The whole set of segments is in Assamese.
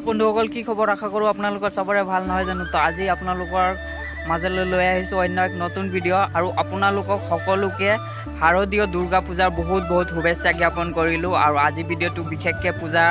বন্ধুসকল কি খবৰ আশা কৰোঁ আপোনালোকৰ চবৰে ভাল নহয় জানো তো আজি আপোনালোকৰ মাজলৈ লৈ আহিছোঁ অন্য এক নতুন ভিডিঅ' আৰু আপোনালোকক সকলোকে শাৰদীয় দুৰ্গা পূজাৰ বহুত শুভেচ্ছা জ্ঞাপন কৰিলোঁ আৰু আজি ভিডিঅ'টো বিশেষকৈ পূজা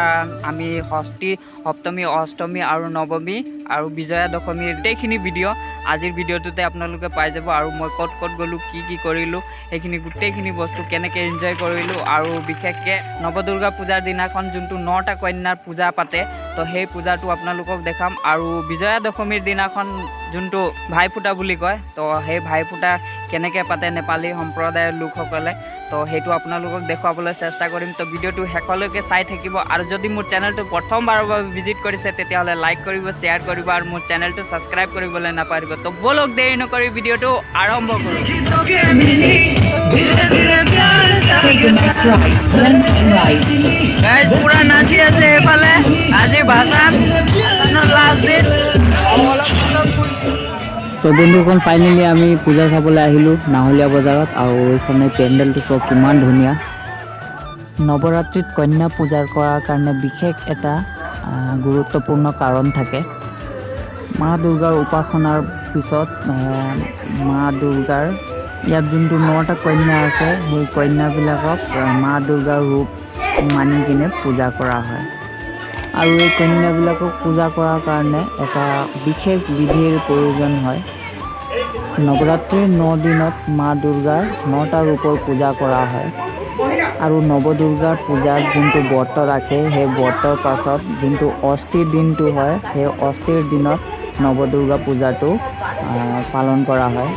আমি ষষ্ঠী সপ্তমী অষ্টমী আৰু নৱমী আৰু বিজয়া দশমীৰ গোটেইখিনি ভিডিঅ' আজিৰ ভিডিঅ'টোতে আপোনালোকে পাই যাব আৰু মই ক'ত গ'লোঁ কি কৰিলোঁ সেইখিনি গোটেইখিনি বস্তু কেনেকৈ এনজয় কৰিলোঁ আৰু বিশেষকৈ নৱদুৰ্গা পূজাৰ দিনাখন যোনটো 9টা কন্যাৰ পূজা পাতে তো সেই পূজাটো আপোনালোকক দেখাম আৰু বিজয়া দশমীৰ দিনাখন যোনটো ভাইফুটা বুলি কয় তো সেই ভাইফুটা কেনেকৈ পাতে নেপালী সম্প্ৰদায়ৰ লোকসকলে তো সেইটো আপোনালোকক দেখুৱাবলৈ চেষ্টা কৰিম তো ভিডিঅ'টো শেষলৈকে চাই থাকিব আৰু যদি মোৰ চেনেলটো প্ৰথমবাৰৰ বাবে ভিজিট কৰিছে তেতিয়াহ'লে লাইক কৰিব শ্বেয়াৰ কৰিব আৰু মোৰ চেনেলটো ছাবস্ক্ৰাইব কৰিবলৈ নাপাহৰিব তো বলক দেৰি নকৰি ভিডিঅ'টো আৰম্ভ কৰোঁ গাইজ পুৰা নাচি আছে এইফালে আজি ভাষণ লাষ্ট দিন তো বন্ধুসকল ফাইনেলি আমি পূজা চাবলৈ আহিলোঁ নাহলীয়া বজাৰত আৰু এইখনে পেণ্ডেলটো চব কিমান ধুনীয়া নৱৰাত্ৰিত কন্যা পূজা কৰাৰ কাৰণে বিশেষ এটা গুৰুত্বপূৰ্ণ কাৰণ থাকে মা দুৰ্গাৰ উপাসনাৰ পিছত মা দুৰ্গাৰ ইয়াত যোনটো 9টা কন্যা আছে সেই কন্যাবিলাকক মা দুৰ্গাৰ ৰূপ মানি কিনে পূজা কৰা হয় আৰু এই কন্যাবিলাকক পূজা কৰাৰ কাৰণে এটা বিশেষ বিধিৰ প্ৰয়োজন হয় নৱৰাত্ৰিৰ 9 দিনত মা দুৰ্গাৰ 9টা ৰূপৰ পূজা কৰা হয় আৰু নৱদুৰ্গাৰ পূজাৰ যোনটো ব্ৰত ৰাখে সেই ব্ৰতৰ পাছত যোনটো অষ্টীৰ দিনটো হয় সেই অষ্টীৰ দিনত নৱদুৰ্গা পূজাটো পালন কৰা হয়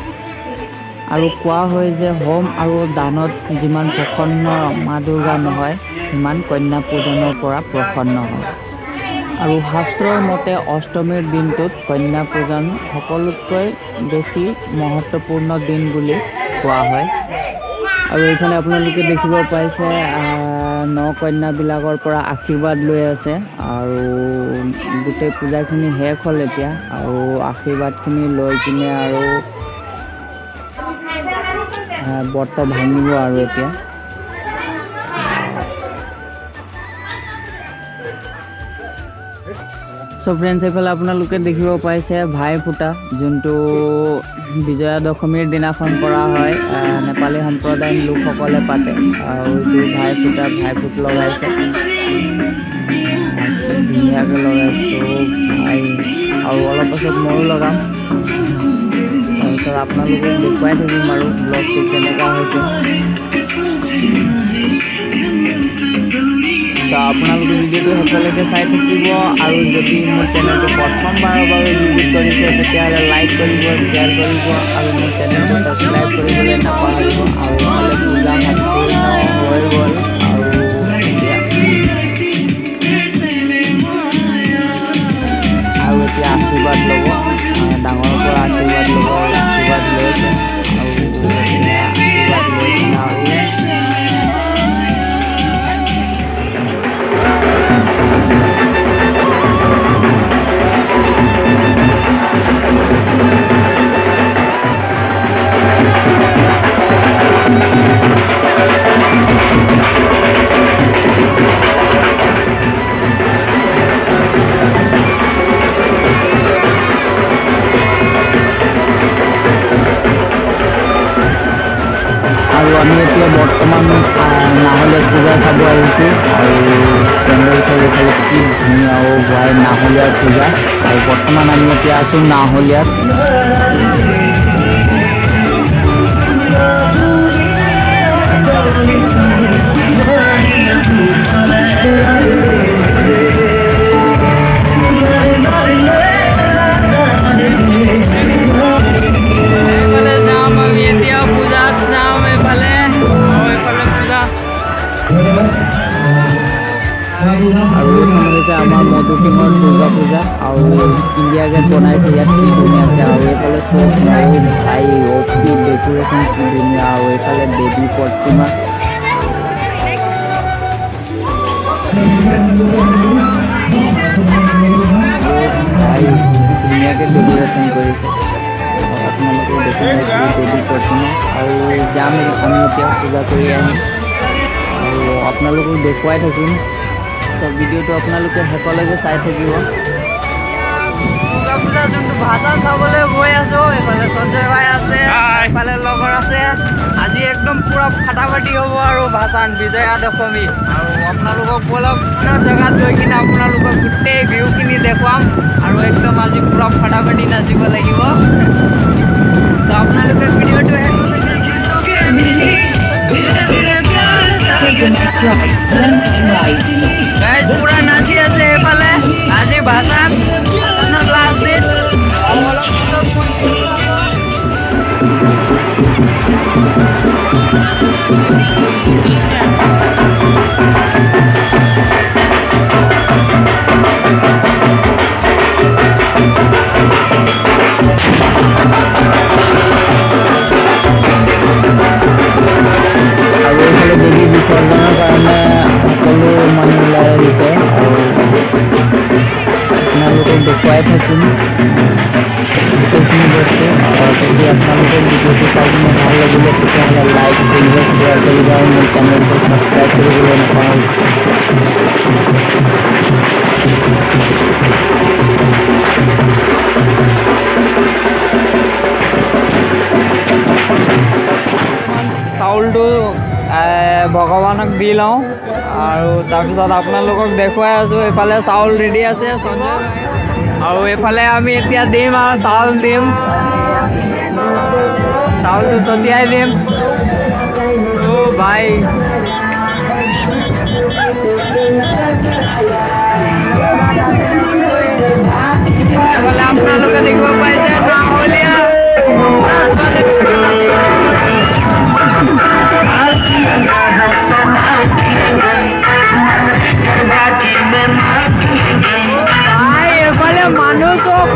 আৰু কোৱা হয় যে হোম আৰু দানত যিমান প্ৰসন্ন মা দুৰ্গা নহয় সিমান কন্যা পূজনৰ পৰা প্ৰসন্ন হয় আৰু শাস্ত্ৰৰ মতে অষ্টমীৰ দিনটোত কন্যা পূজন সকলোতকৈ বেছি মহত্বপূৰ্ণ দিন বুলি কোৱা হয় আৰু এইফালে আপোনালোকে দেখিব পাইছে 9 কন্যাবিলাকৰ পৰা আশীৰ্বাদ লৈ আছে আৰু গোটেই পূজাখিনি শেষ হ'ল এতিয়া আৰু আশীৰ্বাদখিনি লৈ কিনে আৰু ব্ৰত ভাঙিব আৰু এতিয়া সো ফ্ৰেণ্ডছ এইফালে আপোনালোকে দেখিব পাইছে ভাইফুটা যোনটো বিজয়া দশমীৰ দিনাখন কৰা হয় নেপালী সম্প্ৰদায়ৰ লোকসকলে পাতে আৰু এইটো ভাইফুট লগাইছে ধুনীয়াকৈ লগাইছোঁ ভাই আৰু অলপ পাছত ময়ো লগাম তাৰপিছত আপোনালোকক দেখুৱাই থাকিম আৰু ব্লগটো কেনেকুৱা হৈছে তো আপোনালোকে ভিডিঅ'টো শেষলৈকে চাই থাকিব আৰু যদি মোৰ চেনেলটো প্ৰথমবাৰৰ বাবে ভিজিট কৰিছে তেতিয়াহ'লে লাইক কৰিব শ্বেয়াৰ কৰিব আৰু মোৰ চেনেলটো ছাবস্ক্ৰাইব কৰিবলৈ নাপাহৰিব আৰু ইফালে পূজা সম্পূৰ্ণ হৈ গ'ল আৰু এতিয়া আশীৰ্বাদ ল'ব ডাঙৰৰ পৰা আশীৰ্বাদ ল'ব আৰু আশীৰ্বাদ লৈছে আৰু আশীৰ্বাদ লৈ কিনে আৰু আমি এতিয়া বৰ্তমান নাহলীয়া পূজা চাব আহিছোঁ আৰু পেণ্ডেল চাৰিওফালে কি ধুনীয়া হোৱাই নাহলীয়াৰ পূজা আৰু বৰ্তমান আমি এতিয়া আছোঁ নাহলীয়াত আৰু এইখন হৈছে আমাৰ মধুটিঙৰ দুৰ্গা পূজা আৰু ইণ্ডিয়া গেট বনাইছে ইয়াত কি ধুনীয়াকৈ আৰু এইফালে চব ভাই অপি ডেক'ৰেশ্যন কি ধুনীয়া আৰু এইফালে দেৱী প্ৰতিমা ভাই ধুনীয়াকৈ ডেক'ৰেশ্যন কৰিছে আপোনালোকে দেখিব দেৱী প্ৰতিমা আৰু যাম আমি এতিয়া পূজা কৰি আহিম আৰু আপোনালোকক দেখুৱাই থাকিম তো ভিডিঅ'টো আপোনালোকে শেষলৈকে চাই থাকিব। দুৰ্গা পূজাৰ যোনটো ভাষণ চাবলৈ গৈ আছোঁ, এইফালে সঞ্জয় ভাই আছে, এইফালে লগৰ আছে। আজি একদম পূৰা ফাটাফাটি হ'ব আৰু ভাষণ বিজয়া দশমী। আৰু আপোনালোকক বলক জেগাত গৈ কিনে আপোনালোকক গোটেই ভিউখিনি দেখুৱাম আৰু একদম আজি পূৰা ফাটাফাটি নাচিব লাগিব। তো আপোনালোকে ভিডিঅ'টো পুৰা নাচি আছে এইফালে। আজি ভাষণ লাষ্ট দিন। আৰু এইফালে দেৱী বিসৰ্জনৰ কাৰণে সকলো মানুহ ওলাই আহিছে আৰু আপোনালোকক দেখুৱাই থাকিম গোটেইখিনি বস্তু। যদি আপোনালোকে ভিডিঅ'টো চাই কিনে ভাল লাগিলে তেতিয়াহ'লে লাইক কৰিব, শ্বেয়াৰ কৰিব আৰু মোৰ চেনেলটো ছাবস্ক্ৰাইব কৰিবলৈ নাপাহৰিব। চাউলটো ভগৱানক দি লওঁ আৰু তাৰপিছত আপোনালোকক দেখুৱাই আছোঁ। এইফালে চাউল ৰেডি আছে সঞ্জয়, আৰু এইফালে আমি এতিয়া দিম আৰু চাউল দিম, চাউলটো ছটিয়াই দিম। অ' ভাই এইফালে আপোনালোকে দেখিব পাইছে নাহলীয়া এইফালে মানুহ চব